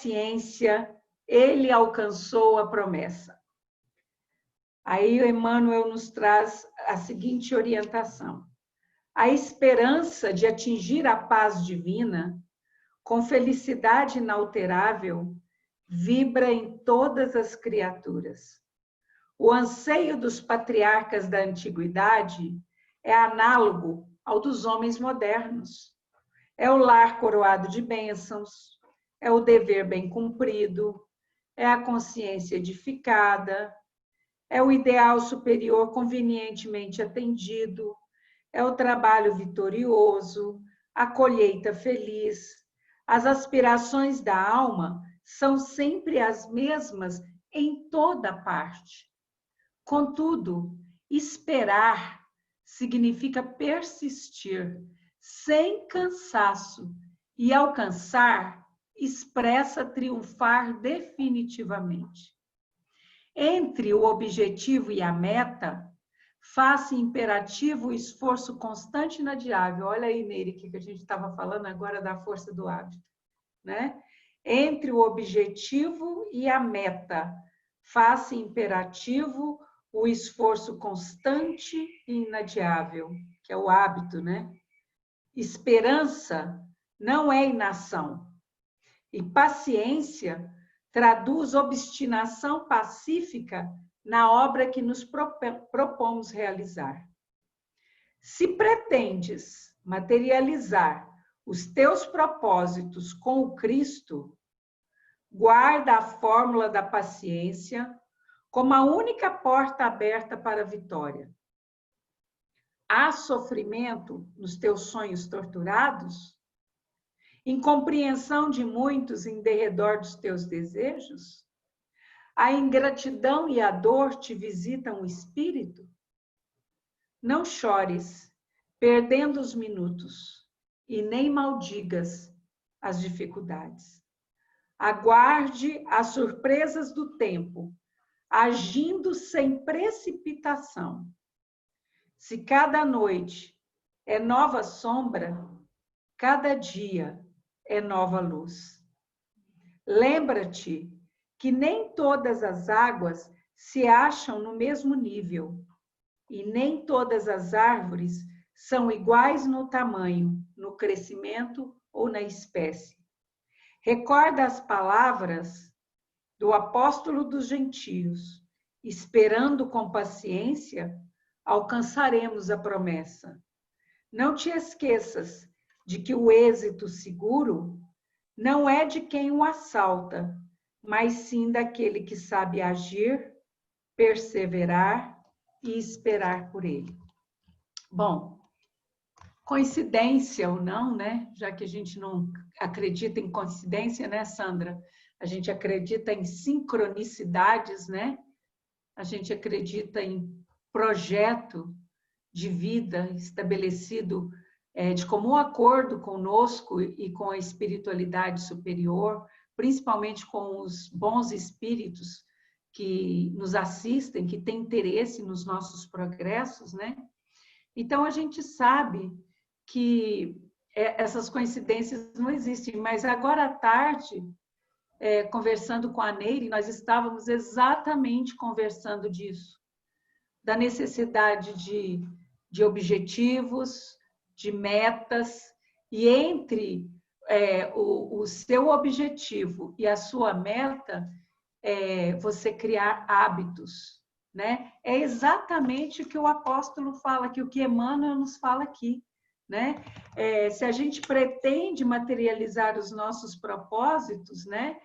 paciência, ele alcançou a promessa. Aí Emmanuel nos traz a seguinte orientação: a esperança de atingir a paz divina, com felicidade inalterável, vibra em todas as criaturas. O anseio dos patriarcas da antiguidade é análogo ao dos homens modernos. É o lar coroado de bênçãos, é o dever bem cumprido, é a consciência edificada, é o ideal superior convenientemente atendido, é o trabalho vitorioso, a colheita feliz. As aspirações da alma são sempre as mesmas em toda parte. Contudo, esperar significa persistir, sem cansaço, e alcançar expressa triunfar definitivamente. Entre o objetivo e a meta, faz-se imperativo o esforço constante e inadiável. Olha aí, Nery, que a gente estava falando agora da força do hábito, né? Entre o objetivo e a meta, faz-se imperativo o esforço constante e inadiável, que é o hábito, né? Esperança não é inação. E paciência traduz obstinação pacífica na obra que nos propomos realizar. Se pretendes materializar os teus propósitos com o Cristo, guarda a fórmula da paciência como a única porta aberta para a vitória. Há sofrimento nos teus sonhos torturados? Incompreensão de muitos em derredor dos teus desejos? A ingratidão e a dor te visitam o espírito? Não chores, perdendo os minutos, e nem maldigas as dificuldades. Aguarde as surpresas do tempo, agindo sem precipitação. Se cada noite é nova sombra, cada dia é nova luz. Lembra-te que nem todas as águas se acham no mesmo nível, e nem todas as árvores são iguais no tamanho, no crescimento ou na espécie. Recorda as palavras do apóstolo dos gentios: esperando com paciência, alcançaremos a promessa. Não te esqueças de que o êxito seguro não é de quem o assalta, mas sim daquele que sabe agir, perseverar e esperar por ele. Bom, coincidência ou não, né? Já que a gente não acredita em coincidência, né, Sandra? A gente acredita em sincronicidades, né? A gente acredita em projeto de vida estabelecido de comum acordo conosco e com a espiritualidade superior, principalmente com os bons espíritos que nos assistem, que têm interesse nos nossos progressos, né? Então, a gente sabe que essas coincidências não existem, mas agora à tarde, conversando com a Nery, nós estávamos exatamente conversando disso, da necessidade de objetivos, de metas, e entre o seu objetivo e a sua meta, você criar hábitos, né? É exatamente o que o apóstolo fala, que o que Emmanuel nos fala aqui, né? Se a gente pretende materializar os nossos propósitos, né?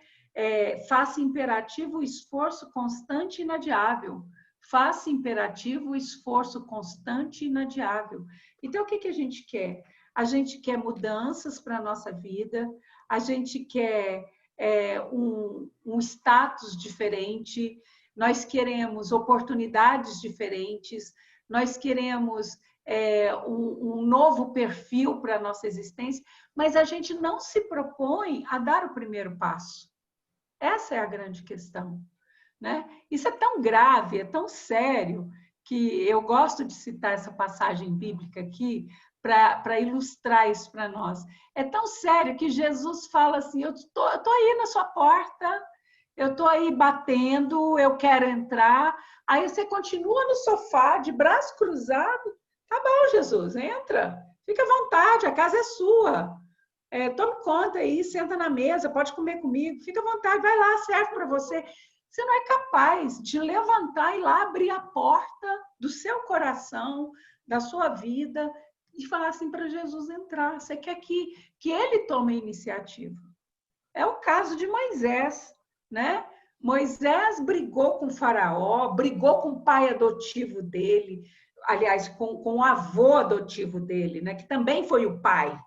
Faça imperativo o esforço constante e inadiável. Faça imperativo o esforço constante e inadiável. Então, o que a gente quer? A gente quer mudanças para a nossa vida, a gente quer um status diferente, nós queremos oportunidades diferentes, nós queremos um novo perfil para a nossa existência, mas a gente não se propõe a dar o primeiro passo. Essa é a grande questão, né? Isso é tão grave, é tão sério, que eu gosto de citar essa passagem bíblica aqui, para ilustrar isso para nós. É tão sério que Jesus fala assim, eu tô aí na sua porta, eu estou aí batendo, eu quero entrar. Aí você continua no sofá, de braço cruzado. Tá bom, Jesus, entra. Fica à vontade, a casa é sua. Tome conta aí, senta na mesa, pode comer comigo. Fica à vontade, vai lá, serve para você. Você não é capaz de levantar e lá abrir a porta do seu coração, da sua vida, e falar assim para Jesus entrar. Você quer que ele tome a iniciativa. É o caso de Moisés, né? Moisés brigou com o faraó, brigou com o pai adotivo dele, aliás, com o avô adotivo dele, né? Que também foi o pai.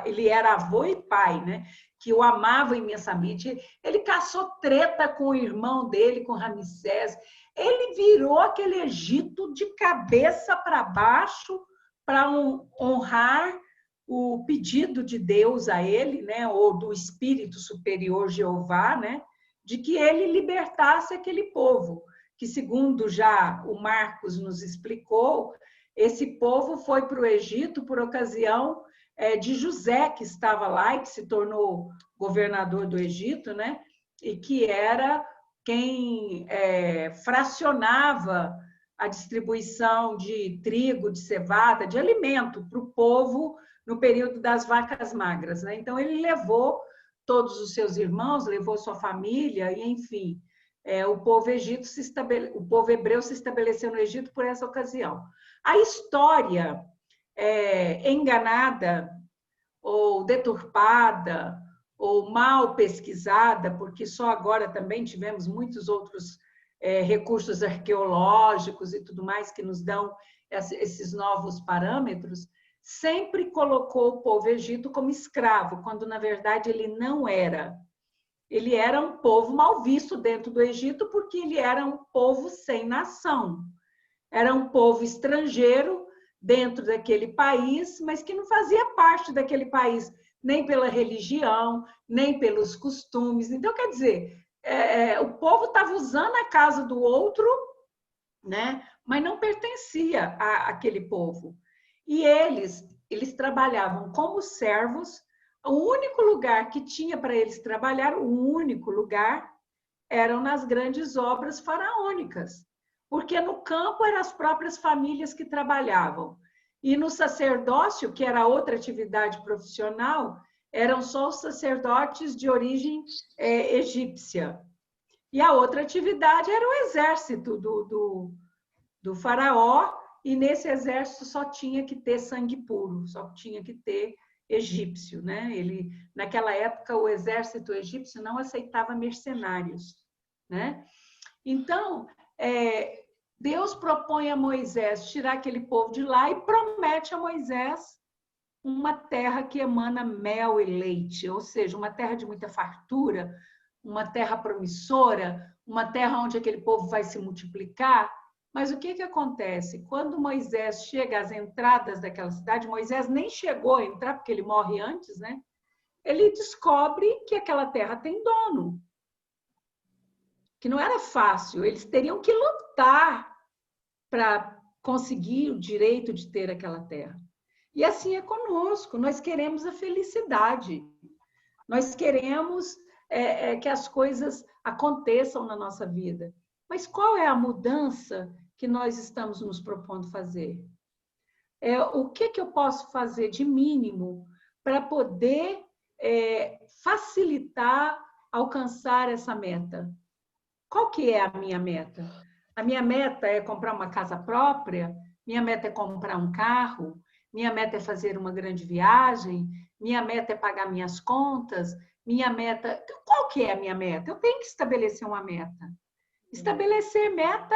Ele era avô e pai, né? Que o amava imensamente. Ele caçou treta com o irmão dele, com Ramsés. Ele virou aquele Egito de cabeça para baixo para honrar o pedido de Deus a ele, né? Ou do Espírito Superior Jeová, né? De que ele libertasse aquele povo, que segundo já o Marcos nos explicou, esse povo foi para o Egito por ocasião de José, que estava lá e que se tornou governador do Egito, né? E que era quem fracionava a distribuição de trigo, de cevada, de alimento para o povo no período das vacas magras, né? Então ele levou todos os seus irmãos, levou sua família, e enfim, o povo hebreu se estabeleceu no Egito por essa ocasião. A história enganada, ou deturpada, ou mal pesquisada, porque só agora também tivemos muitos outros recursos arqueológicos e tudo mais que nos dão esses novos parâmetros, sempre colocou o povo egito como escravo, quando na verdade ele não era. Ele era um povo mal visto dentro do Egito, porque ele era um povo sem nação. Era um povo estrangeiro dentro daquele país, mas que não fazia parte daquele país, nem pela religião, nem pelos costumes. Então, quer dizer, o povo estava usando a casa do outro, né? Mas não pertencia àquele povo. E eles trabalhavam como servos. O único lugar que tinha para eles trabalhar, o único lugar, eram nas grandes obras faraônicas. Porque no campo eram as próprias famílias que trabalhavam. E no sacerdócio, que era outra atividade profissional, eram só os sacerdotes de origem egípcia. E a outra atividade era o exército do faraó, e nesse exército só tinha que ter sangue puro, só tinha que ter egípcio, né? Naquela época, o exército egípcio não aceitava mercenários, né? Então, Deus propõe a Moisés tirar aquele povo de lá e promete a Moisés uma terra que emana mel e leite, ou seja, uma terra de muita fartura, uma terra promissora, uma terra onde aquele povo vai se multiplicar. Mas o que acontece? Quando Moisés chega às entradas daquela cidade, Moisés nem chegou a entrar, porque ele morre antes, né? Ele descobre que aquela terra tem dono. Que não era fácil, eles teriam que lutar para conseguir o direito de ter aquela terra. E assim é conosco, nós queremos a felicidade, nós queremos que as coisas aconteçam na nossa vida. Mas qual é a mudança que nós estamos nos propondo fazer? O que eu posso fazer de mínimo para poder facilitar alcançar essa meta? Qual que é a minha meta? A minha meta é comprar uma casa própria? Minha meta é comprar um carro? Minha meta é fazer uma grande viagem? Minha meta é pagar minhas contas? Minha meta... Qual que é a minha meta? Eu tenho que estabelecer uma meta. Estabelecer meta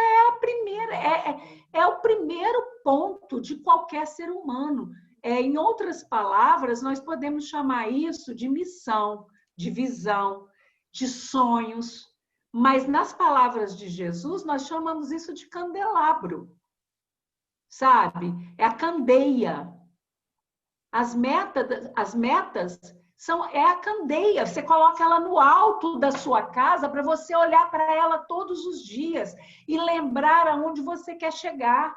é o primeiro ponto de qualquer ser humano. Em outras palavras, nós podemos chamar isso de missão, de visão, de sonhos. Mas nas palavras de Jesus, nós chamamos isso de candelabro. Sabe? É a candeia. As metas é a candeia. Você coloca ela no alto da sua casa para você olhar para ela todos os dias e lembrar aonde você quer chegar.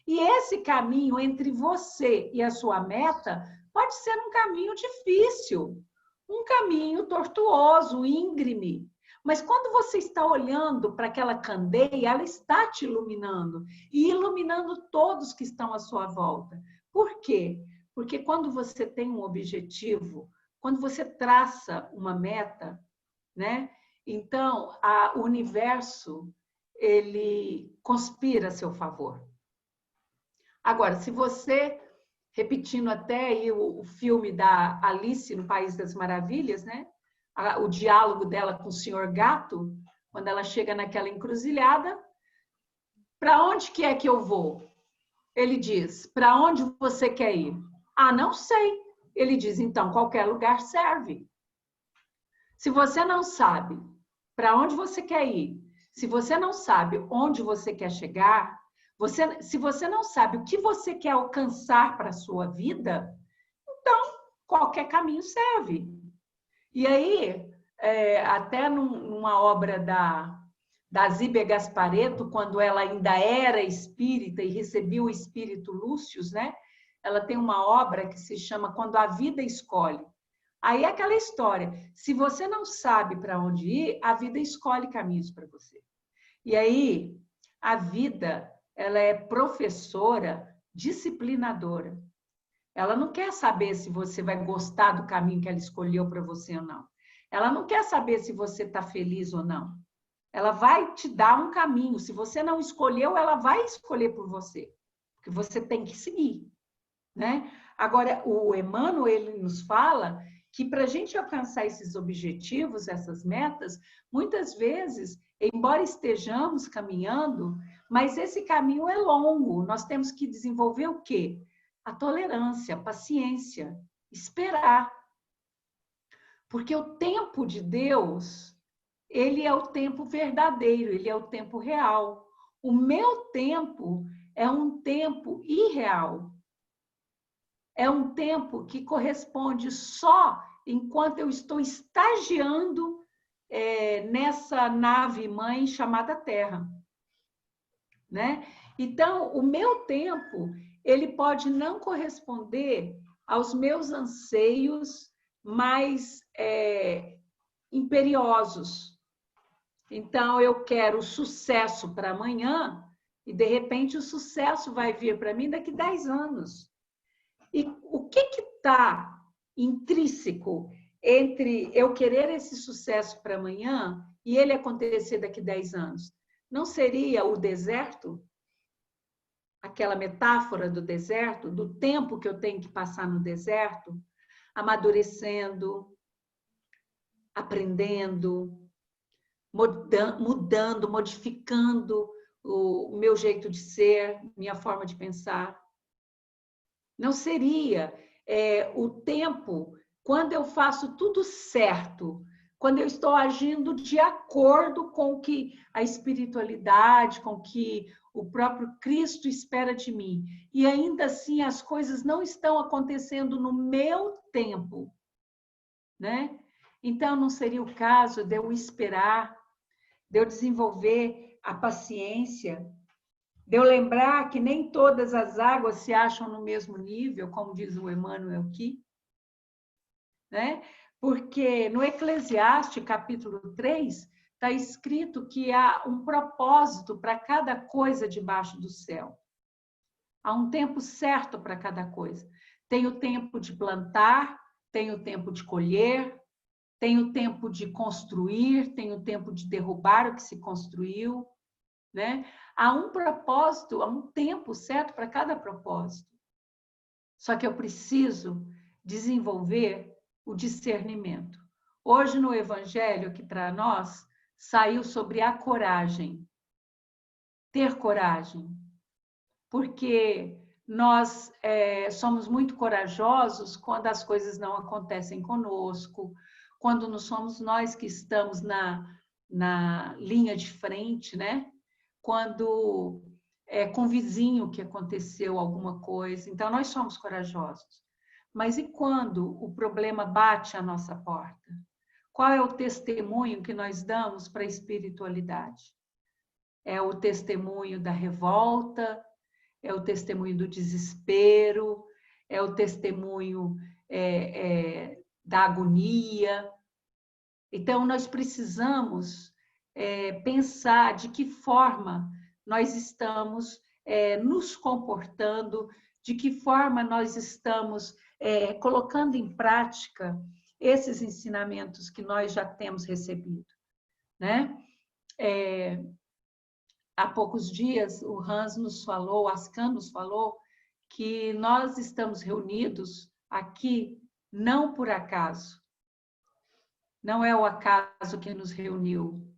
E esse caminho entre você e a sua meta pode ser um caminho difícil, um caminho tortuoso, íngreme. Mas quando você está olhando para aquela candeia, ela está te iluminando e iluminando todos que estão à sua volta. Por quê? Porque quando você tem um objetivo, quando você traça uma meta, né? Então, o universo, ele conspira a seu favor. Agora, se você, repetindo até aí o filme da Alice no País das Maravilhas, né? O diálogo dela com o Senhor Gato, quando ela chega naquela encruzilhada, para onde que é que eu vou? Ele diz, para onde você quer ir? Ah, não sei. Ele diz, então, qualquer lugar serve. Se você não sabe para onde você quer ir, se você não sabe onde você quer chegar, se você não sabe o que você quer alcançar para a sua vida, então qualquer caminho serve. E aí, até numa obra da Zíbia Gasparetto, quando ela ainda era espírita e recebia o espírito Lúcius, né? Ela tem uma obra que se chama Quando a Vida Escolhe. Aí é aquela história, se você não sabe para onde ir, a vida escolhe caminhos para você. E aí, a vida, ela é professora, disciplinadora. Ela não quer saber se você vai gostar do caminho que ela escolheu para você ou não. Ela não quer saber se você está feliz ou não. Ela vai te dar um caminho. Se você não escolheu, ela vai escolher por você. Porque você tem que seguir, né? Agora, o Emmanuel, ele nos fala que para a gente alcançar esses objetivos, essas metas, muitas vezes, embora estejamos caminhando, mas esse caminho é longo. Nós temos que desenvolver o quê? A tolerância, a paciência, esperar. Porque o tempo de Deus, ele é o tempo verdadeiro, ele é o tempo real. O meu tempo é um tempo irreal. É um tempo que corresponde só enquanto eu estou estagiando nessa nave-mãe chamada Terra, né? Então, o meu tempo, ele pode não corresponder aos meus anseios mais imperiosos. Então, eu quero sucesso para amanhã e, de repente, o sucesso vai vir para mim daqui 10 anos. E o que está intrínseco entre eu querer esse sucesso para amanhã e ele acontecer daqui 10 anos? Não seria o deserto? Aquela metáfora do deserto, do tempo que eu tenho que passar no deserto, amadurecendo, aprendendo, mudando, modificando o meu jeito de ser, minha forma de pensar. Não seria o tempo quando eu faço tudo certo, quando eu estou agindo de acordo com o que a espiritualidade, com o que o próprio Cristo espera de mim. E ainda assim as coisas não estão acontecendo no meu tempo, né? Então não seria o caso de eu esperar, de eu desenvolver a paciência, de eu lembrar que nem todas as águas se acham no mesmo nível, como diz o Emmanuel aqui, né? Porque no Eclesiastes, capítulo 3, está escrito que há um propósito para cada coisa debaixo do céu. Há um tempo certo para cada coisa. Tem o tempo de plantar, tem o tempo de colher, tem o tempo de construir, tem o tempo de derrubar o que se construiu, né? Há um propósito, há um tempo certo para cada propósito. Só que eu preciso desenvolver o discernimento. Hoje no Evangelho, que para nós saiu sobre a coragem. Ter coragem. Porque nós somos muito corajosos quando as coisas não acontecem conosco, quando não somos nós que estamos na linha de frente, né? Quando com o vizinho que aconteceu alguma coisa. Então, nós somos corajosos. Mas e quando o problema bate à nossa porta? Qual é o testemunho que nós damos para a espiritualidade? É o testemunho da revolta, é o testemunho do desespero, é o testemunho da agonia. Então, nós precisamos pensar de que forma nós estamos nos comportando, de que forma nós estamos colocando em prática esses ensinamentos que nós já temos recebido, né? Há poucos dias, o Hans nos falou, o Ascan nos falou, que nós estamos reunidos aqui não por acaso. Não é o acaso que nos reuniu,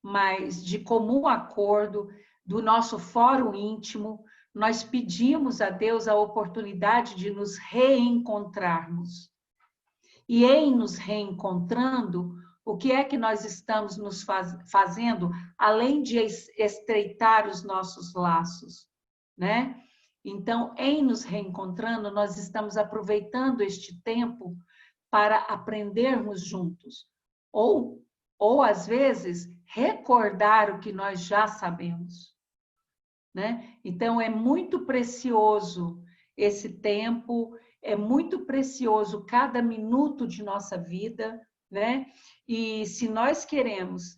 mas de comum acordo do nosso fórum íntimo, nós pedimos a Deus a oportunidade de nos reencontrarmos. E em nos reencontrando, o que é que nós estamos nos fazendo, além de estreitar os nossos laços, né? Então, em nos reencontrando, nós estamos aproveitando este tempo para aprendermos juntos. Ou às vezes, recordar o que nós já sabemos, né? Então, é muito precioso esse tempo, é muito precioso cada minuto de nossa vida, né? E se nós queremos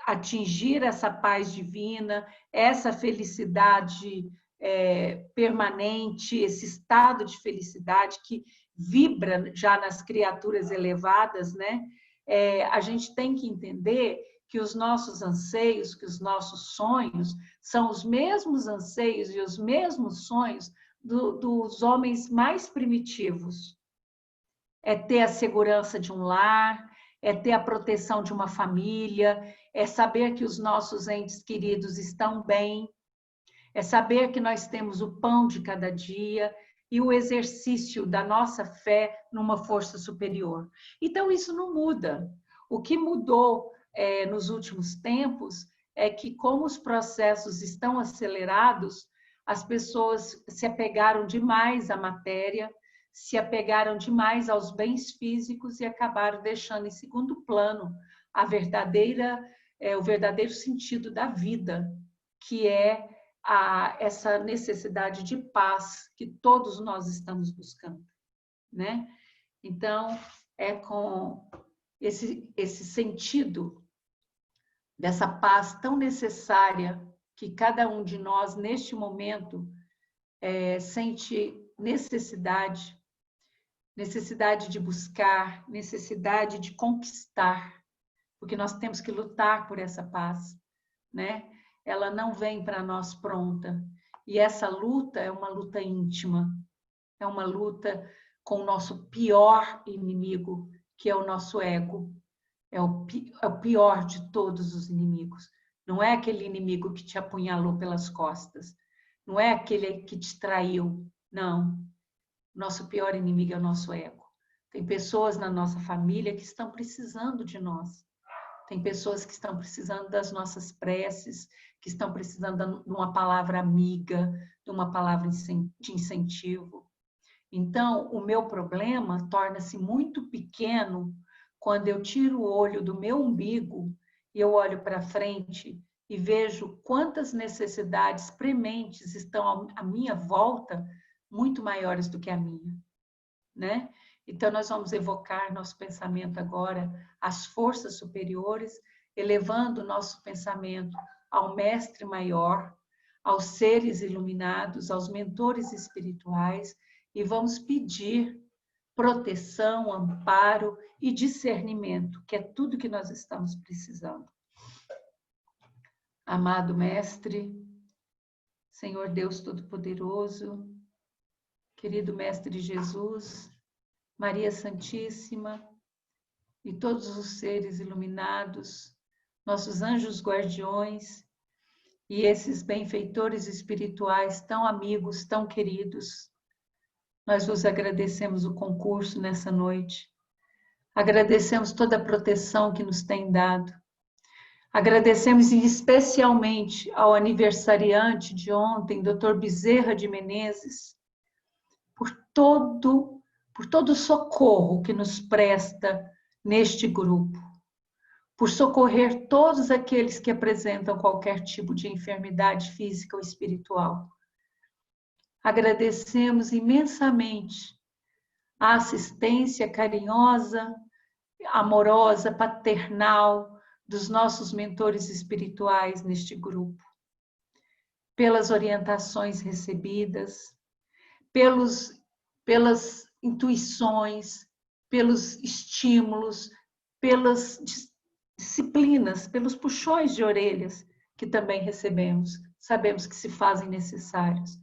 atingir essa paz divina, essa felicidade permanente, esse estado de felicidade que vibra já nas criaturas elevadas, né? A gente tem que entender que os nossos anseios, que os nossos sonhos são os mesmos anseios e os mesmos sonhos dos homens mais primitivos. É ter a segurança de um lar, é ter a proteção de uma família, é saber que os nossos entes queridos estão bem, é saber que nós temos o pão de cada dia e o exercício da nossa fé numa força superior. Então, isso não muda. O que mudou nos últimos tempos é que, como os processos estão acelerados, as pessoas se apegaram demais à matéria, se apegaram demais aos bens físicos e acabaram deixando em segundo plano o verdadeiro sentido da vida, que é essa necessidade de paz que todos nós estamos buscando, né? Então, é com esse sentido dessa paz tão necessária que cada um de nós, neste momento, sente necessidade de buscar, necessidade de conquistar, porque nós temos que lutar por essa paz, né? Ela não vem para nós pronta. E essa luta é uma luta íntima, é uma luta com o nosso pior inimigo, que é o nosso ego. É o pior de todos os inimigos. Não é aquele inimigo que te apunhalou pelas costas, não é aquele que te traiu, não. Nosso pior inimigo é o nosso ego. Tem pessoas na nossa família que estão precisando de nós. Tem pessoas que estão precisando das nossas preces, que estão precisando de uma palavra amiga, de uma palavra de incentivo. Então, o meu problema torna-se muito pequeno quando eu tiro o olho do meu umbigo e eu olho para frente e vejo quantas necessidades prementes estão à minha volta, muito maiores do que a minha, né? Então, nós vamos evocar nosso pensamento agora às forças superiores, elevando o nosso pensamento ao Mestre Maior, aos seres iluminados, aos mentores espirituais, e vamos pedir proteção, amparo e discernimento, que é tudo que nós estamos precisando. Amado Mestre, Senhor Deus Todo-Poderoso, querido Mestre Jesus, Maria Santíssima e todos os seres iluminados, nossos anjos guardiões e esses benfeitores espirituais tão amigos, tão queridos, nós vos agradecemos o concurso nessa noite. Agradecemos toda a proteção que nos tem dado. Agradecemos especialmente ao aniversariante de ontem, Dr. Bezerra de Menezes, por todo o socorro que nos presta neste grupo, por socorrer todos aqueles que apresentam qualquer tipo de enfermidade física ou espiritual. Agradecemos imensamente a assistência carinhosa, amorosa, paternal dos nossos mentores espirituais neste grupo, pelas orientações recebidas, pelas intuições, pelos estímulos, pelas disciplinas, pelos puxões de orelhas que também recebemos, sabemos que se fazem necessários.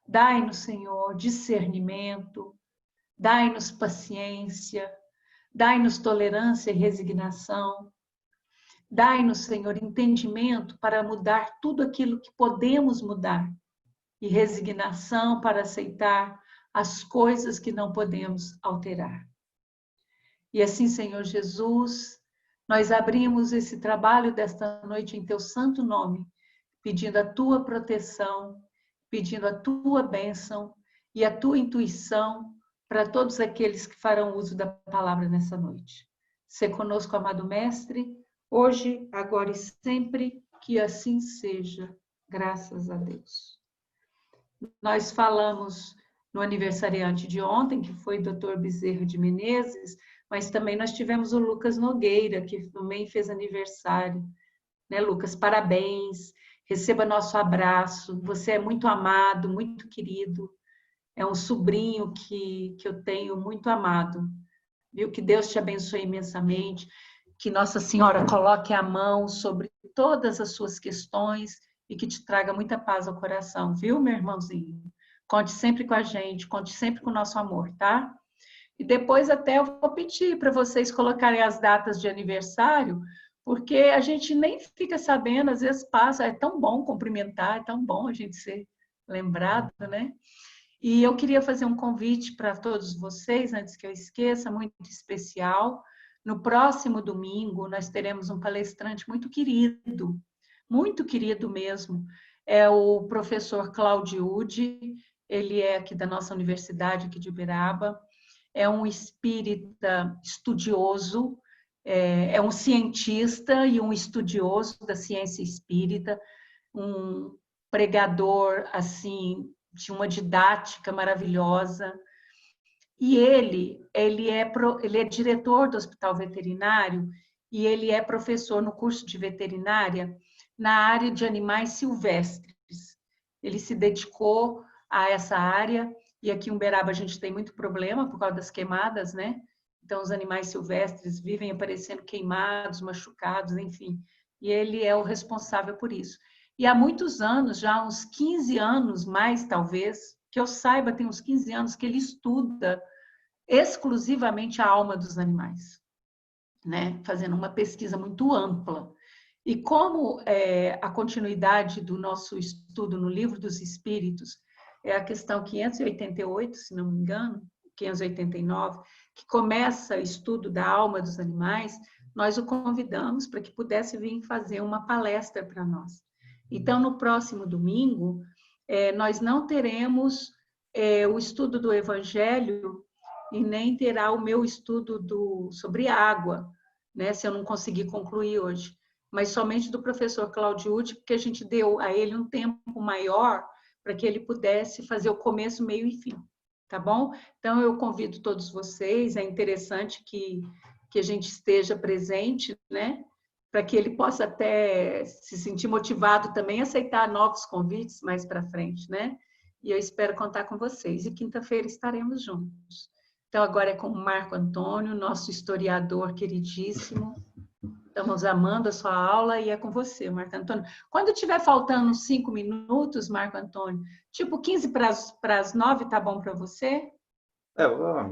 Dai-nos, Senhor, discernimento, dai-nos paciência, dai-nos tolerância e resignação, dai-nos, Senhor, entendimento para mudar tudo aquilo que podemos mudar e resignação para aceitar as coisas que não podemos alterar. E assim, Senhor Jesus, nós abrimos esse trabalho desta noite em Teu santo nome, pedindo a Tua proteção, pedindo a Tua bênção e a Tua intuição para todos aqueles que farão uso da palavra nessa noite. Sê conosco, amado Mestre, hoje, agora e sempre, que assim seja, graças a Deus. Nós falamos no aniversariante de ontem, que foi o Dr. Bezerra de Menezes, mas também nós tivemos o Lucas Nogueira, que também fez aniversário. Né, Lucas? Parabéns, receba nosso abraço, você é muito amado, muito querido, é um sobrinho que eu tenho muito amado. Viu? Que Deus te abençoe imensamente, que Nossa Senhora coloque a mão sobre todas as suas questões e que te traga muita paz ao coração, viu, meu irmãozinho? Conte sempre com a gente, conte sempre com o nosso amor, tá? E depois até eu vou pedir para vocês colocarem as datas de aniversário, porque a gente nem fica sabendo, às vezes passa, é tão bom cumprimentar, é tão bom a gente ser lembrado, né? E eu queria fazer um convite para todos vocês, antes que eu esqueça, muito especial. No próximo domingo, nós teremos um palestrante muito querido mesmo. É o professor Cláudio Ude, ele é aqui da nossa universidade, aqui de Uberaba. É um espírita estudioso, é um cientista e um estudioso da ciência espírita, um pregador, assim, de uma didática maravilhosa. E ele é diretor do Hospital Veterinário e ele é professor no curso de veterinária na área de animais silvestres. Ele se dedicou a essa área e aqui em Uberaba a gente tem muito problema por causa das queimadas, né? Então os animais silvestres vivem aparecendo queimados, machucados, enfim. E ele é o responsável por isso. E há muitos anos, já uns 15 anos mais talvez, que eu saiba, tem uns 15 anos que ele estuda exclusivamente a alma dos animais, né? Fazendo uma pesquisa muito ampla. E como a continuidade do nosso estudo no Livro dos Espíritos é a questão 588, se não me engano, 589, que começa o estudo da alma dos animais, nós o convidamos para que pudesse vir fazer uma palestra para nós. Então, no próximo domingo, nós não teremos o estudo do Evangelho e nem terá o meu estudo sobre água, né, se eu não conseguir concluir hoje, mas somente do professor Cláudio Ude, porque a gente deu a ele um tempo maior para que ele pudesse fazer o começo, meio e fim, tá bom? Então, eu convido todos vocês, é interessante que a gente esteja presente, né, para que ele possa até se sentir motivado também a aceitar novos convites mais para frente, né? E eu espero contar com vocês. E quinta-feira estaremos juntos. Então, agora é com o Marco Antônio, nosso historiador queridíssimo. Estamos amando a sua aula e é com você, Marco Antônio. Quando tiver faltando uns 5 minutos, Marco Antônio, tipo 15 para as 9, tá bom para você?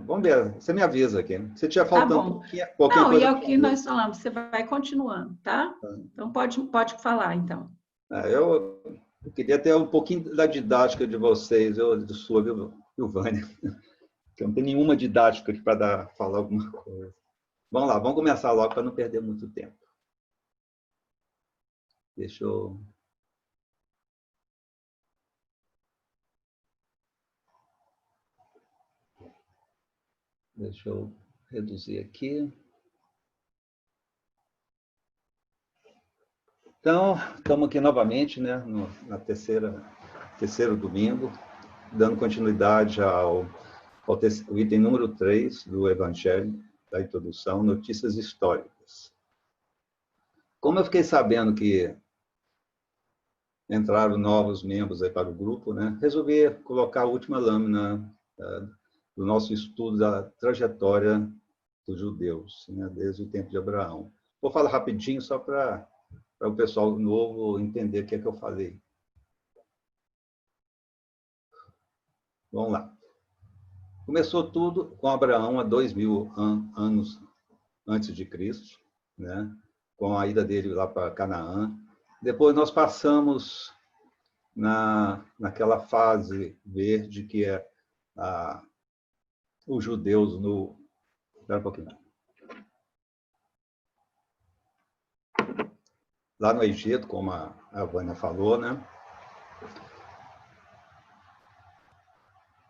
Vamos ver. Você me avisa aqui. Se tiver Tá faltando bom. pouquinho Não, e coisa, é eu o te que aviso. nós falamos, você vai continuando, tá? Então, pode falar, então. Eu queria ter um pouquinho da didática de vocês, de sua, viu, Vânia? Eu não tenho nenhuma didática aqui para falar alguma coisa. Vamos lá, vamos começar logo para não perder muito tempo. Deixa eu... reduzir aqui. Então, estamos aqui novamente, né, na terceiro domingo. dando continuidade ao item número 3 do Evangelho, da introdução, notícias históricas. Como eu fiquei sabendo que entraram novos membros aí para o grupo, né, resolvi colocar a última lâmina do nosso estudo da trajetória dos judeus, né, desde o tempo de Abraão. Vou falar rapidinho só para o pessoal novo entender o que é que eu falei. Vamos lá. Começou tudo com Abraão há 2000 anos antes de Cristo, né? Com a ida dele lá para Canaã. Depois nós passamos naquela fase verde que é os judeus no... Espera um pouquinho. Lá no Egito, como a Vânia falou, né?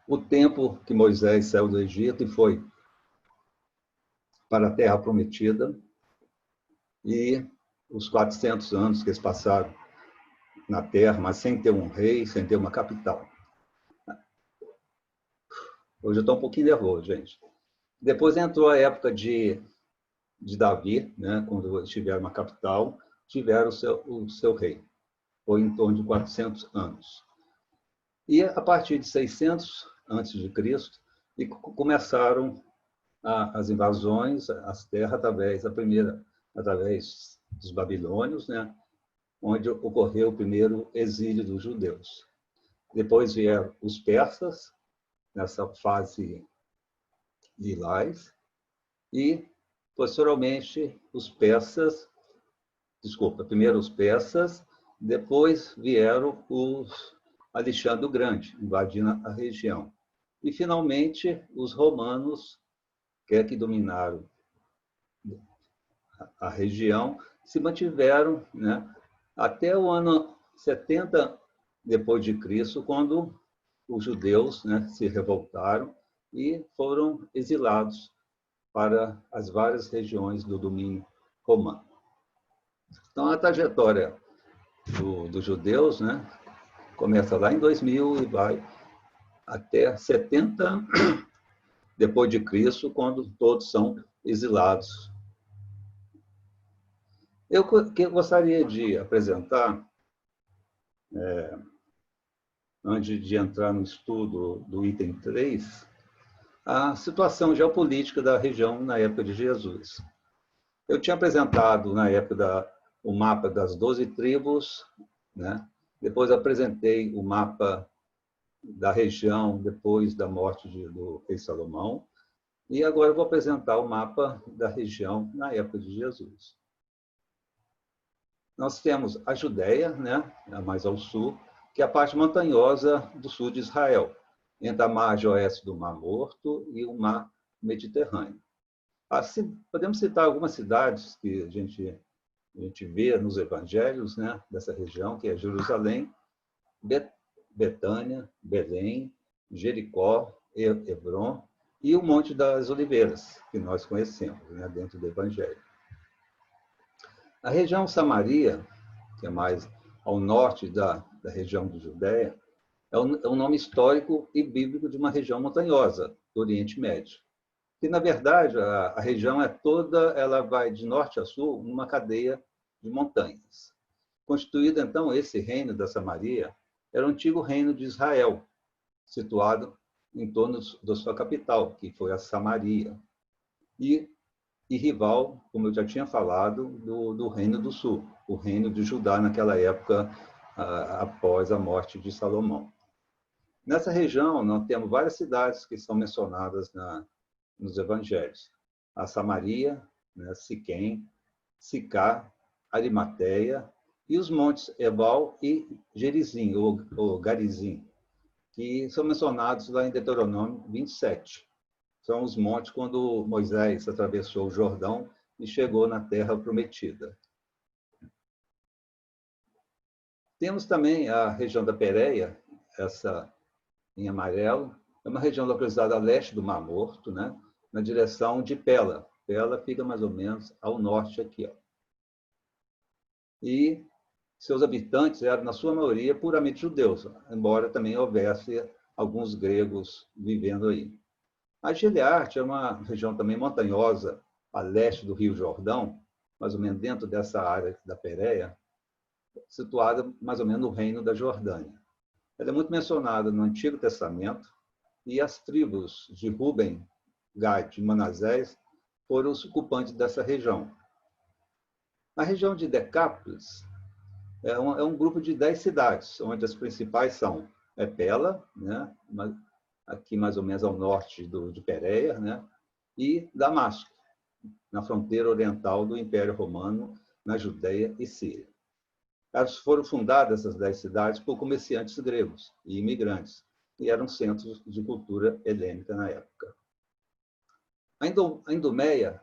O tempo que Moisés saiu do Egito e foi para a Terra Prometida, e os 400 anos que eles passaram na Terra, mas sem ter um rei, sem ter uma capital. Hoje eu estou um pouquinho nervoso, gente. Depois entrou a época de Davi, né? Quando eles tiveram uma capital, tiveram o seu rei. Foi em torno de 400 anos. E a partir de 600 antes de Cristo, e começaram as invasões às terras através dos babilônios, né, onde ocorreu o primeiro exílio dos judeus. Depois vieram os persas, nessa fase lilás, e, posteriormente, primeiro os persas, depois vieram os Alexandre o Grande, invadindo a região. E, finalmente, os romanos, que dominaram a região, se mantiveram, né, até o ano 70 depois de Cristo, quando os judeus, né, se revoltaram e foram exilados para as várias regiões do domínio romano. Então, a trajetória dos judeus, né, começa lá em 2000 e vai até 70 depois de Cristo, quando todos são exilados. Eu gostaria de apresentar, antes de entrar no estudo do item 3, a situação geopolítica da região na época de Jesus. Eu tinha apresentado, na época, o mapa das 12 tribos, né? Depois apresentei o mapa da região depois da morte do rei Salomão, e agora eu vou apresentar o mapa da região na época de Jesus. Nós temos a Judéia, né, mais ao sul, que é a parte montanhosa do sul de Israel, entre a margem oeste do Mar Morto e o Mar Mediterrâneo. Assim, podemos citar algumas cidades que a gente vê nos evangelhos, né, dessa região, que é Jerusalém, Betânia, Belém, Jericó, Hebrom e o Monte das Oliveiras, que nós conhecemos, né, dentro do evangelho. A região Samaria, que é mais ao norte da região de Judéia, é um nome histórico e bíblico de uma região montanhosa do Oriente Médio. E, na verdade, a região ela vai de norte a sul numa cadeia de montanhas. Constituído, então, esse reino da Samaria, era o antigo reino de Israel, situado em torno da sua capital, que foi a Samaria, e rival, como eu já tinha falado, do Reino do Sul, o Reino de Judá naquela época, após a morte de Salomão. Nessa região, nós temos várias cidades que são mencionadas nos evangelhos. A Samaria, né, Siquém, Sicá, Arimateia, e os montes Ebal e Gerizim, ou Garizim, que são mencionados lá em Deuteronômio 27. São os montes quando Moisés atravessou o Jordão e chegou na Terra Prometida. Temos também a região da Pérea, essa em amarelo, é uma região localizada a leste do Mar Morto, né, na direção de Pela. Pela fica mais ou menos ao norte aqui, ó. E seus habitantes eram, na sua maioria, puramente judeus, embora também houvesse alguns gregos vivendo aí. A Gileade é uma região também montanhosa, a leste do Rio Jordão, mais ou menos dentro dessa área da Pérea, situada mais ou menos no reino da Jordânia. Ela é muito mencionada no Antigo Testamento e as tribos de Ruben, Gad e Manassés foram os ocupantes dessa região. A região de Decápolis é um grupo de 10 cidades, onde as principais são Pela, né, aqui mais ou menos ao norte de Pérea, né, e Damasco, na fronteira oriental do Império Romano, na Judéia e Síria. Elas foram fundadas, essas 10 cidades, por comerciantes gregos e imigrantes, e eram centros de cultura helênica na época. A Idumeia,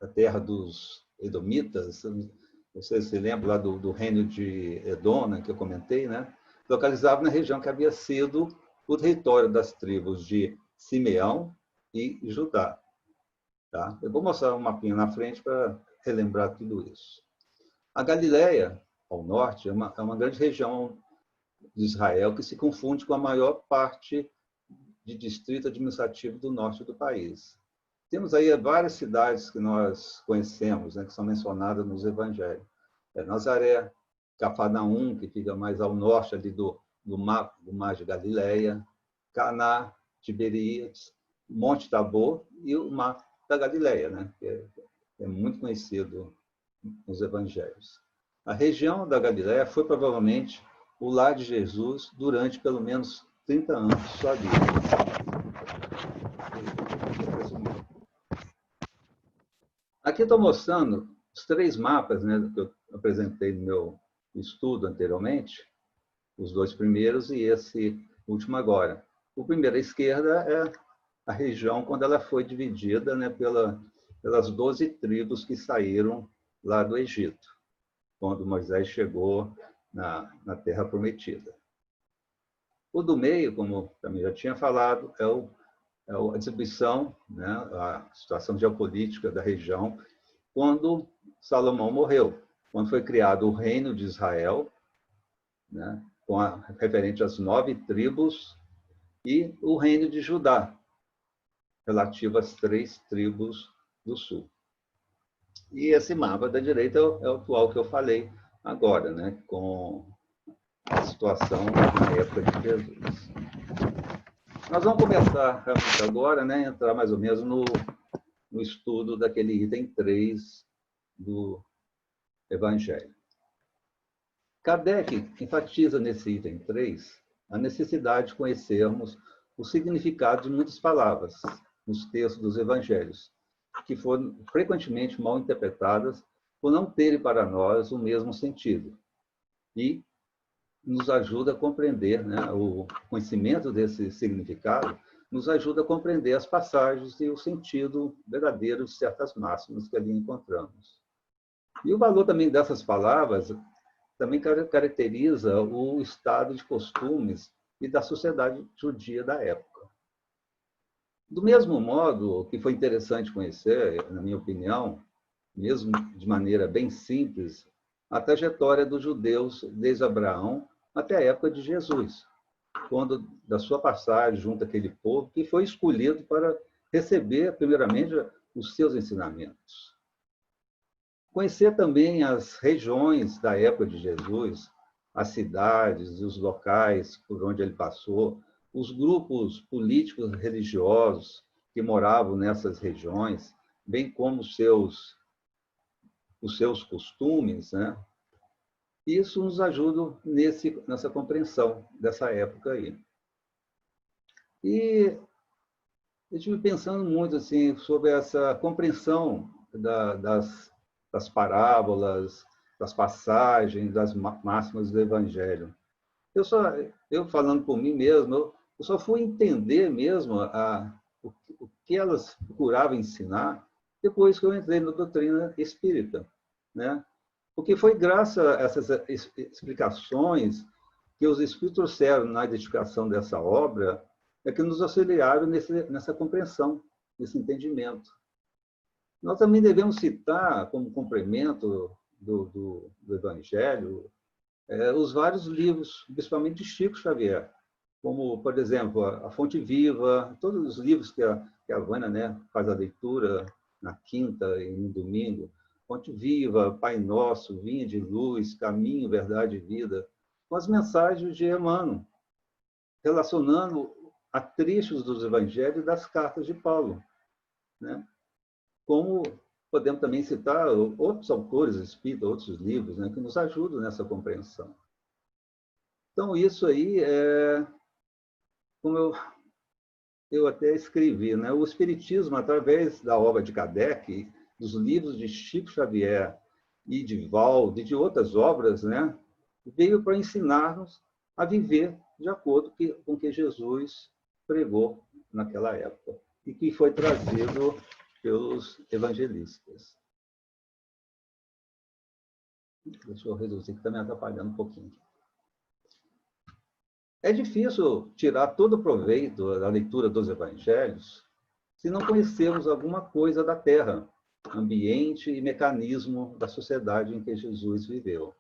a terra dos edomitas, vocês se lembram lá do reino de Edom, né, que eu comentei, né? Localizava na região que havia sido o território das tribos de Simeão e Judá. Tá? Eu vou mostrar um mapinha na frente para relembrar tudo isso. A Galileia, ao norte, é uma grande região de Israel que se confunde com a maior parte de distrito administrativo do norte do país. Temos aí várias cidades que nós conhecemos, né, que são mencionadas nos evangelhos. Nazaré, Cafarnaum, que fica mais ao norte ali do mar de Galileia, Caná, Tiberíades, Monte Tabor e o mar da Galileia, né, que é muito conhecido nos evangelhos. A região da Galileia foi provavelmente o lar de Jesus durante pelo menos 30 anos de sua vida. Aqui estou mostrando os 3 mapas, né, que eu apresentei no meu estudo anteriormente, os 2 primeiros e esse último agora. O primeiro à esquerda é a região quando ela foi dividida, né, pelas 12 tribos que saíram lá do Egito, quando Moisés chegou na Terra Prometida. O do meio, como também já tinha falado, é a distribuição, né, a situação geopolítica da região, quando Salomão morreu, quando foi criado o reino de Israel, né, referente às 9 tribos, e o reino de Judá, relativo às 3 tribos do sul. E esse mapa da direita é o atual que eu falei agora, né, com a situação na época de Jesus. Nós vamos começar realmente agora, né, entrar mais ou menos no estudo daquele item 3 do Evangelho. Kardec enfatiza nesse item 3 a necessidade de conhecermos o significado de muitas palavras nos textos dos Evangelhos, que foram frequentemente mal interpretadas por não terem para nós o mesmo sentido. E nos ajuda a compreender, né, o conhecimento desse significado nos ajuda a compreender as passagens e o sentido verdadeiro de certas máximas que ali encontramos. E o valor também dessas palavras também caracteriza o estado de costumes e da sociedade judia da época. Do mesmo modo que foi interessante conhecer, na minha opinião, mesmo de maneira bem simples, a trajetória dos judeus desde Abraão até a época de Jesus, quando da sua passagem junto àquele povo que foi escolhido para receber, primeiramente, os seus ensinamentos. Conhecer também as regiões da época de Jesus, as cidades e os locais por onde ele passou, os grupos políticos e religiosos que moravam nessas regiões, bem como os seus costumes, né? Isso nos ajuda nessa compreensão dessa época aí. E eu estive pensando muito assim, sobre essa compreensão das parábolas, das passagens, das máximas do Evangelho. Eu falando por mim mesmo, eu só fui entender mesmo o que elas procuravam ensinar depois que eu entrei na doutrina espírita, né? Porque foi graças a essas explicações que os espíritos trouxeram na edificação dessa obra que nos auxiliaram nessa compreensão, nesse entendimento. Nós também devemos citar, como complemento do Evangelho, os vários livros, principalmente de Chico Xavier, como, por exemplo, a Fonte Viva, todos os livros que a Vânia, né, faz a leitura na quinta e no domingo. Fonte Viva, Pai Nosso, Vinha de Luz, Caminho, Verdade e Vida, com as mensagens de Emmanuel, relacionando a trechos dos evangelhos e das cartas de Paulo, né? Como podemos também citar outros autores espíritas, outros livros, né, que nos ajudam nessa compreensão. Então, isso aí é, como eu até escrevi, né, o Espiritismo, através da obra de Kardec, dos livros de Chico Xavier e de Valdo e de outras obras, né, veio para ensinar-nos a viver de acordo com o que Jesus pregou naquela época e que foi trazido pelos evangelistas. Deixa eu reduzir, que está me atrapalhando um pouquinho. É difícil tirar todo o proveito da leitura dos evangelhos se não conhecermos alguma coisa da Terra, ambiente e mecanismo da sociedade em que Jesus viveu.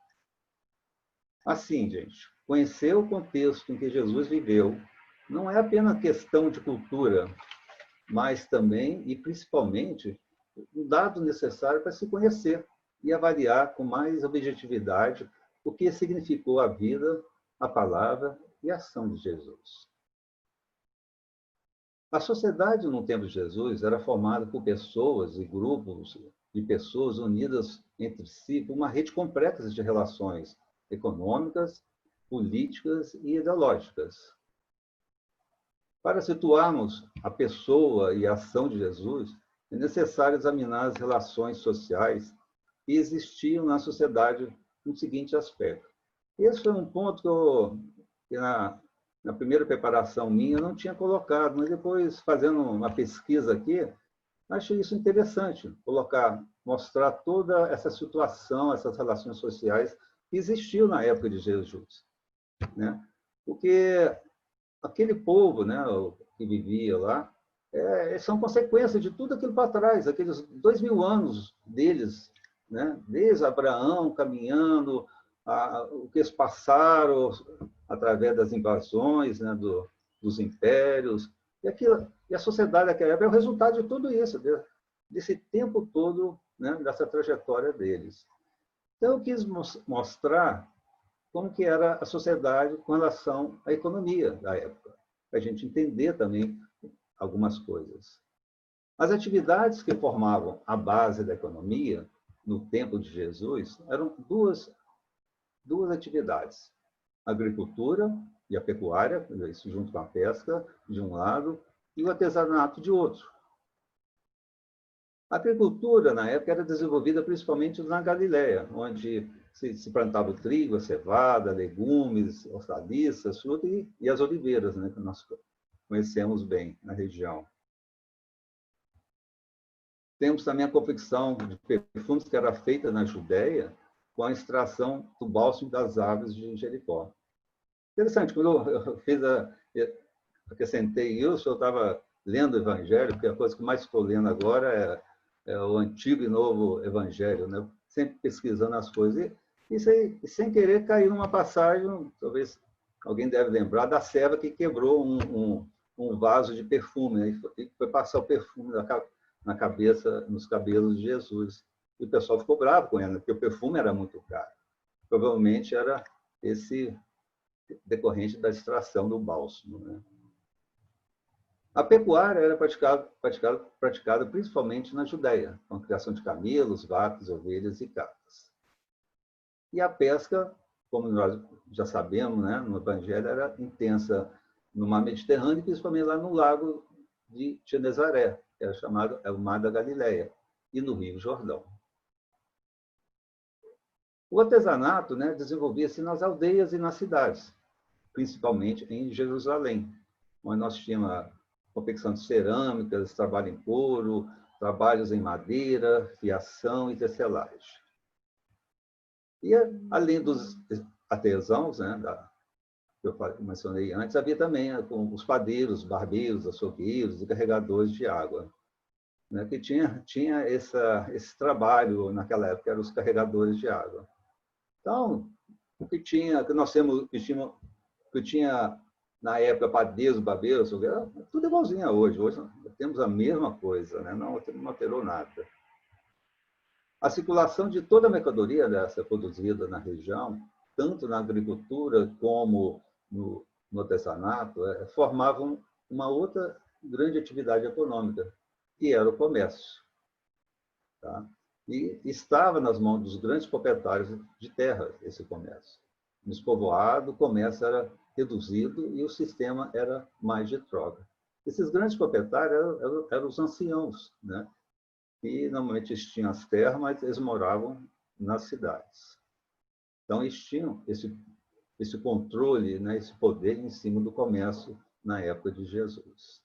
Assim, gente, conhecer o contexto em que Jesus viveu não é apenas questão de cultura, mas também e principalmente um dado necessário para se conhecer e avaliar com mais objetividade o que significou a vida, a palavra e a ação de Jesus. A sociedade no tempo de Jesus era formada por pessoas e grupos de pessoas unidas entre si por uma rede complexa de relações econômicas, políticas e ideológicas. Para situarmos a pessoa e a ação de Jesus, é necessário examinar as relações sociais que existiam na sociedade no seguinte aspecto. Esse foi um ponto que na primeira preparação minha eu não tinha colocado, mas depois, fazendo uma pesquisa aqui, achei isso interessante, mostrar toda essa situação, essas relações sociais que existiam na época de Jesus, né? Porque aquele povo, né, que vivia lá, são consequências de tudo aquilo para trás, aqueles 2000 anos deles, né, desde Abraão caminhando, o que eles passaram através das invasões, né, dos impérios, e a sociedade daquela época é o resultado de tudo isso, desse tempo todo, né, dessa trajetória deles. Então, eu quis mostrar como que era a sociedade com relação à economia da época, para a gente entender também algumas coisas. As atividades que formavam a base da economia no tempo de Jesus eram duas atividades: a agricultura e a pecuária, isso junto com a pesca, de um lado, e o artesanato, de outro. A agricultura, na época, era desenvolvida principalmente na Galileia, onde se plantava o trigo, a cevada, legumes, hortaliças, frutas e as oliveiras, né, que nós conhecemos bem na região. Temos também a confecção de perfumes que era feita na Judéia com a extração do bálsamo das árvores de Jericó. Interessante, quando eu acrescentei isso, eu estava lendo o Evangelho, porque a coisa que mais estou lendo agora é o Antigo e Novo Evangelho, né? Sempre pesquisando as coisas. E sem querer, caiu numa passagem, talvez alguém deve lembrar, da serva que quebrou um vaso de perfume, né? E foi passar o perfume na cabeça, nos cabelos de Jesus. E o pessoal ficou bravo com ela, porque o perfume era muito caro. Provavelmente era esse decorrente da extração do bálsamo, né? A pecuária era praticada principalmente na Judéia, com a criação de camelos, vacas, ovelhas e cabras. E a pesca, como nós já sabemos, né, no Evangelho, era intensa no mar Mediterrâneo, principalmente lá no lago de Genezaré, que era chamado o Mar da Galileia, e no Rio Jordão. O artesanato, né, desenvolvia-se nas aldeias e nas cidades, principalmente em Jerusalém, onde nós tínhamos a confecção de cerâmicas, trabalho em couro, trabalhos em madeira, fiação e tecelagem. E, além dos artesãos, né, que eu mencionei antes, havia também os padeiros, barbeiros, açougueiros e carregadores de água, né, que tinha esse trabalho naquela época, eram os carregadores de água. Então, o que tinha na época, padeiros, babeiros, tudo igualzinho a hoje. Hoje temos a mesma coisa, né? Não alterou nada. A circulação de toda a mercadoria dessa produzida na região, tanto na agricultura como no artesanato, formavam uma outra grande atividade econômica, que era o comércio. Tá? E estava nas mãos dos grandes proprietários de terra esse comércio. Nos povoados, o comércio era reduzido e o sistema era mais de troca. Esses grandes proprietários eram os anciãos, né? E normalmente eles tinham as terras, mas eles moravam nas cidades. Então, eles tinham esse controle, né, esse poder em cima do comércio na época de Jesus.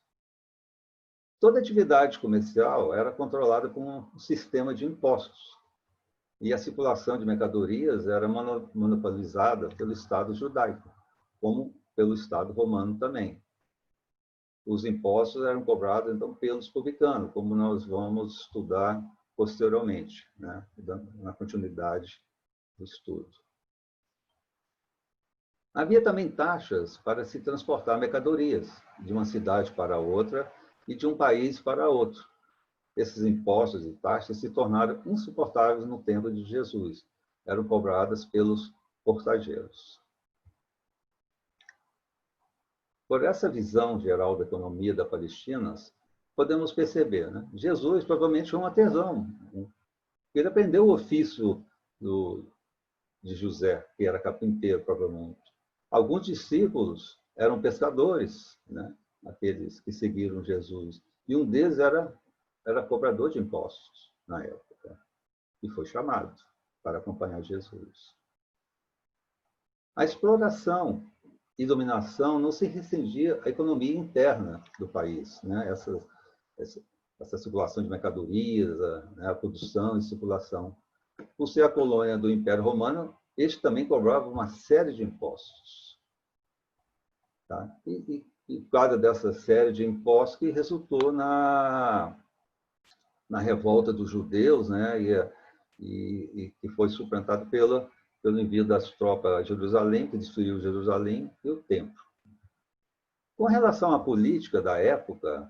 Toda atividade comercial era controlada por um sistema de impostos. E a circulação de mercadorias era monopolizada pelo Estado judaico, como pelo Estado romano também. Os impostos eram cobrados, então, pelos publicanos, como nós vamos estudar posteriormente, né, na continuidade do estudo. Havia também taxas para se transportar mercadorias de uma cidade para outra e de um país para outro. Esses impostos e taxas se tornaram insuportáveis no tempo de Jesus. Eram cobradas pelos portageiros. Por essa visão geral da economia da Palestina, podemos perceber, né? Jesus provavelmente foi um artesão. Ele aprendeu o ofício de José, que era carpinteiro, provavelmente. Alguns discípulos eram pescadores, né? Aqueles que seguiram Jesus. E um deles era cobrador de impostos na época, e foi chamado para acompanhar Jesus. A exploração e dominação não se restringia à economia interna do país, né? Essa circulação de mercadorias, a produção e circulação. Por ser a colônia do Império Romano, este também cobrava uma série de impostos. Tá? E por causa dessa série de impostos que resultou na revolta dos judeus, né? E que foi suplantado pelo envio das tropas a Jerusalém, que destruiu Jerusalém e o templo. Com relação à política da época,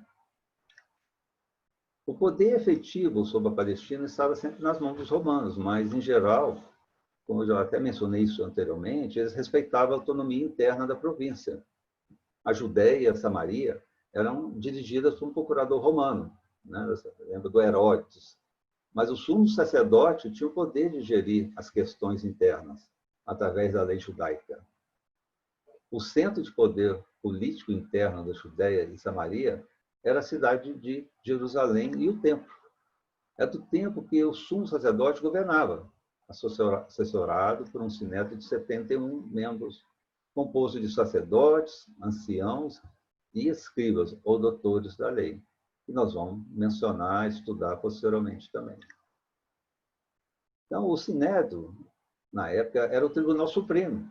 o poder efetivo sobre a Palestina estava sempre nas mãos dos romanos, mas, em geral, como eu já até mencionei isso anteriormente, eles respeitavam a autonomia interna da província. A Judéia e a Samaria eram dirigidas por um procurador romano, né? Lembra do Herodes. Mas o sumo sacerdote tinha o poder de gerir as questões internas através da lei judaica. O centro de poder político interno da Judéia e Samaria era a cidade de Jerusalém e o templo. É do tempo que o sumo sacerdote governava, assessorado por um sinédrio de 71 membros, composto de sacerdotes, anciãos e escribas ou doutores da lei, que nós vamos mencionar e estudar posteriormente também. Então, o Sinédrio, na época, era o Tribunal Supremo,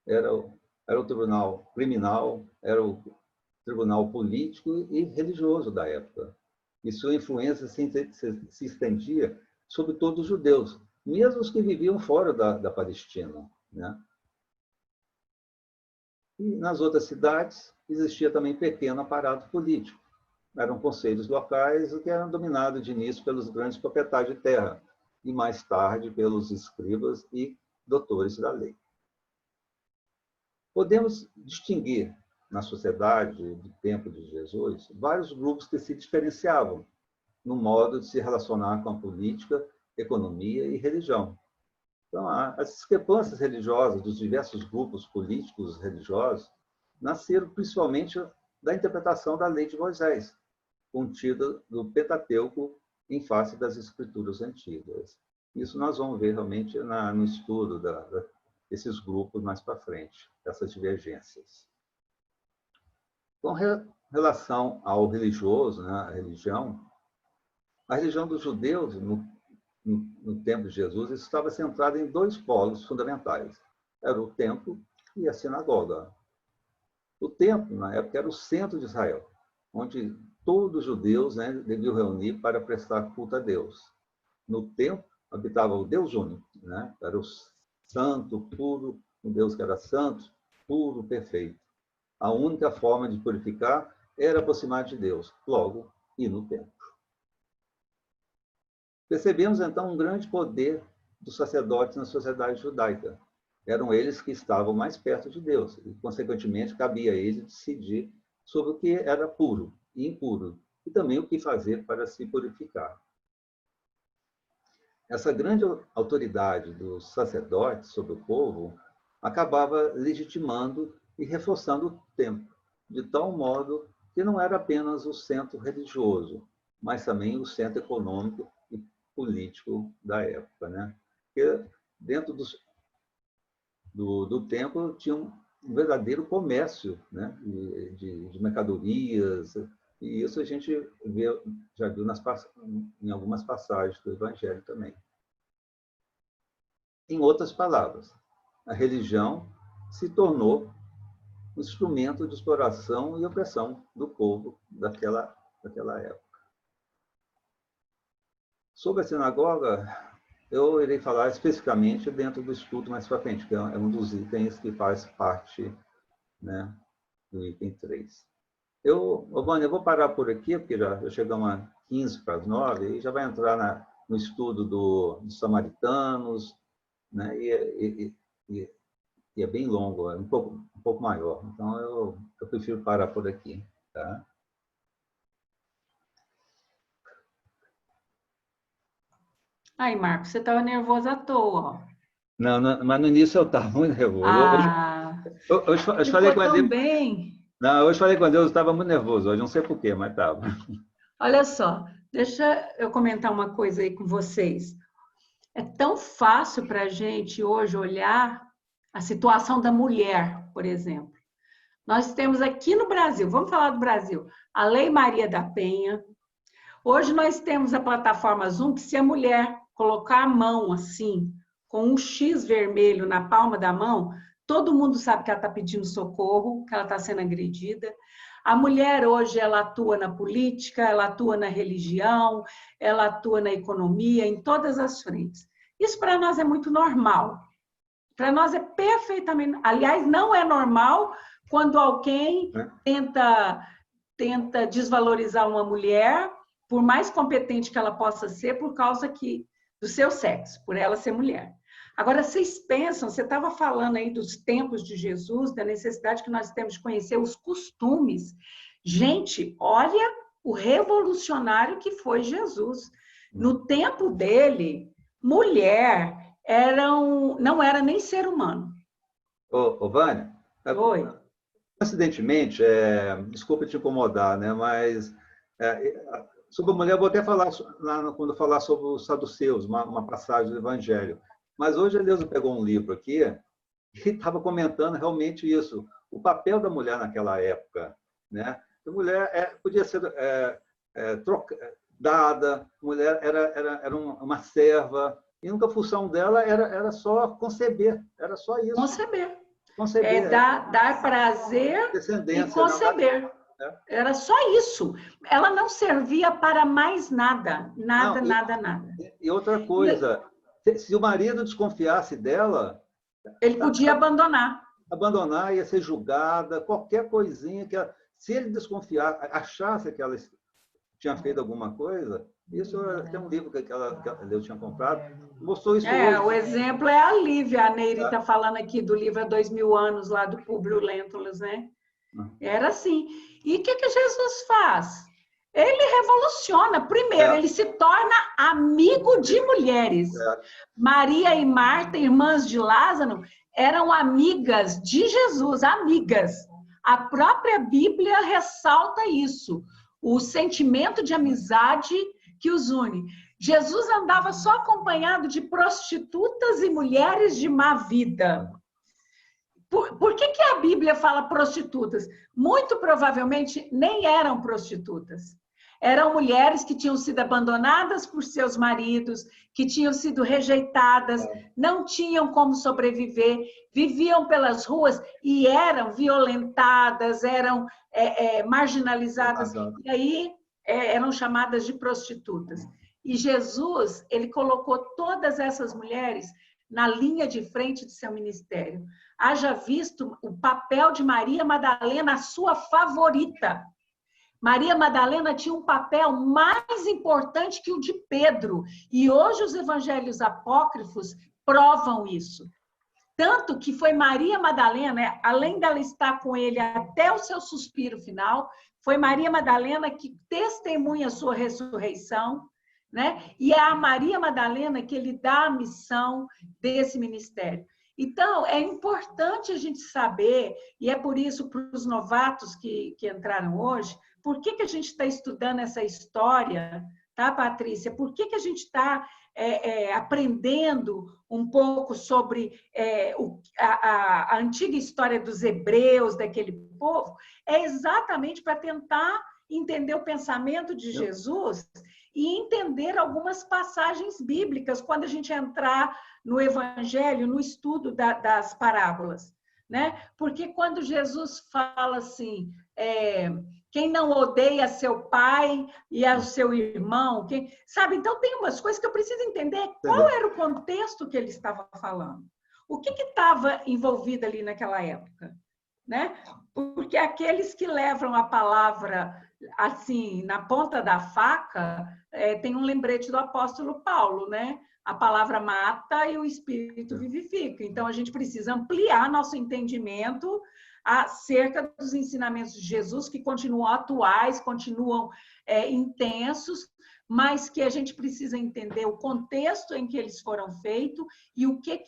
era o Tribunal Criminal, era o Tribunal Político e Religioso da época. E sua influência se estendia sobre todos os judeus, mesmo os que viviam fora da Palestina, né? E nas outras cidades existia também pequeno aparato político. Eram conselhos locais que eram dominados de início pelos grandes proprietários de terra e mais tarde pelos escribas e doutores da lei. Podemos distinguir na sociedade do tempo de Jesus vários grupos que se diferenciavam no modo de se relacionar com a política, economia e religião. Então, as discrepâncias religiosas dos diversos grupos políticos religiosos nasceram principalmente da interpretação da lei de Moisés, contida no Pentateuco em face das escrituras antigas. Isso nós vamos ver realmente no estudo desses grupos mais para frente, dessas divergências. Com relação ao religioso, né, a religião dos judeus, no tempo de Jesus, estava centrada em dois polos fundamentais. Era o templo e a sinagoga. O templo, na época, era o centro de Israel, onde todos os judeus, né, deviam reunir para prestar culto a Deus. No templo habitava o Deus único, né? Era o santo, puro, um Deus que era santo, puro, perfeito. A única forma de purificar era aproximar de Deus, logo, ir no templo. Percebemos, então, um grande poder dos sacerdotes na sociedade judaica. Eram eles que estavam mais perto de Deus, e, consequentemente, cabia a eles decidir sobre o que era puro e impuro, e também o que fazer para se purificar. Essa grande autoridade dos sacerdotes sobre o povo acabava legitimando e reforçando o templo, de tal modo que não era apenas o centro religioso, mas também o centro econômico e político da época, né? Porque dentro do templo tinha um verdadeiro comércio, né? de mercadorias, e isso a gente já viu em algumas passagens do Evangelho também. Em outras palavras, a religião se tornou um instrumento de exploração e opressão do povo daquela época. Sobre a sinagoga, eu irei falar especificamente dentro do estudo mais para frente, que é um dos itens que faz parte, né, do item 3. Vânia, eu vou parar por aqui, porque já chegamos a 15 para as 9, e já vai entrar no estudo dos samaritanos, né, e é bem longo, é um pouco maior. Então, eu prefiro parar por aqui. Tá? Aí, Marcos, você estava nervoso à toa, ó. Não, mas no início eu estava muito nervoso. Hoje falei com tão bem. Não, hoje falei com Deus, eu estava muito nervoso. Hoje não sei porquê, mas estava. Olha só, deixa eu comentar uma coisa aí com vocês. É tão fácil para a gente hoje olhar a situação da mulher, por exemplo. Nós temos aqui no Brasil, vamos falar do Brasil, a Lei Maria da Penha. Hoje nós temos a plataforma Zoom, que se a mulher colocar a mão assim, com um X vermelho na palma da mão, todo mundo sabe que ela está pedindo socorro, que ela está sendo agredida. A mulher hoje, ela atua na política, ela atua na religião, ela atua na economia, em todas as frentes. Isso para nós é muito normal. Para nós é perfeitamente... Aliás, não é normal quando alguém tenta desvalorizar uma mulher, por mais competente que ela possa ser, por causa do seu sexo, por ela ser mulher. Agora, vocês pensam, você estava falando aí dos tempos de Jesus, da necessidade que nós temos de conhecer os costumes. Gente, olha o revolucionário que foi Jesus. No tempo dele, mulher não era nem ser humano. Ô Vânia, Oi. Coincidentemente, desculpa te incomodar, né, mas sobre a mulher eu vou até falar, quando falar sobre os saduceus, uma passagem do Evangelho. Mas hoje a Deus pegou um livro aqui e estava comentando realmente isso, o papel da mulher naquela época, né? A mulher podia ser dada, a mulher era uma serva, e a única função dela era só conceber, era só isso. Conceber. Dar prazer e conceber. Era só isso. Ela não servia para mais nada. Nada. E outra coisa, se o marido desconfiasse dela... Ele podia abandonar. Abandonar, ia ser julgada, qualquer coisinha que ela... Se ele desconfiar, achasse que ela tinha feito alguma coisa, isso tem um livro que eu tinha comprado, mostrou isso hoje. O exemplo é a Lívia, a Nery está falando aqui do livro Há 2000 anos, lá do Públio Lentulus, né? Era assim. E o que Jesus faz? Ele revoluciona. Primeiro, ele se torna amigo de mulheres. Maria e Marta, irmãs de Lázaro, eram amigas de Jesus, amigas. A própria Bíblia ressalta isso, o sentimento de amizade que os une. Jesus andava só acompanhado de prostitutas e mulheres de má vida. Por que a Bíblia fala prostitutas? Muito provavelmente nem eram prostitutas. Eram mulheres que tinham sido abandonadas por seus maridos, que tinham sido rejeitadas, não tinham como sobreviver, viviam pelas ruas e eram violentadas, eram marginalizadas, e aí eram chamadas de prostitutas. E Jesus, ele colocou todas essas mulheres na linha de frente de seu ministério. Haja visto o papel de Maria Madalena, a sua favorita. Maria Madalena tinha um papel mais importante que o de Pedro. E hoje os evangelhos apócrifos provam isso. Tanto que foi Maria Madalena, além dela estar com ele até o seu suspiro final, foi Maria Madalena que testemunha a sua ressurreição, né? E é a Maria Madalena que ele dá a missão desse ministério. Então, é importante a gente saber, e é por isso, para os novatos que entraram hoje, por que a gente está estudando essa história, tá, Patrícia? Por que a gente está aprendendo um pouco sobre a antiga história dos hebreus, daquele povo? É exatamente para tentar entender o pensamento de Jesus e entender algumas passagens bíblicas quando a gente entrar no Evangelho, no estudo das parábolas, né? Porque quando Jesus fala assim, quem não odeia seu pai e ao seu irmão, sabe? Então tem umas coisas que eu preciso entender qual era o contexto que ele estava falando. O que estava envolvido ali naquela época, né? Porque aqueles que levam a palavra assim na ponta da faca, tem um lembrete do apóstolo Paulo, né? A palavra mata e o espírito vivifica. Então a gente precisa ampliar nosso entendimento acerca dos ensinamentos de Jesus, que continuam atuais, continuam intensos, mas que a gente precisa entender o contexto em que eles foram feitos e o que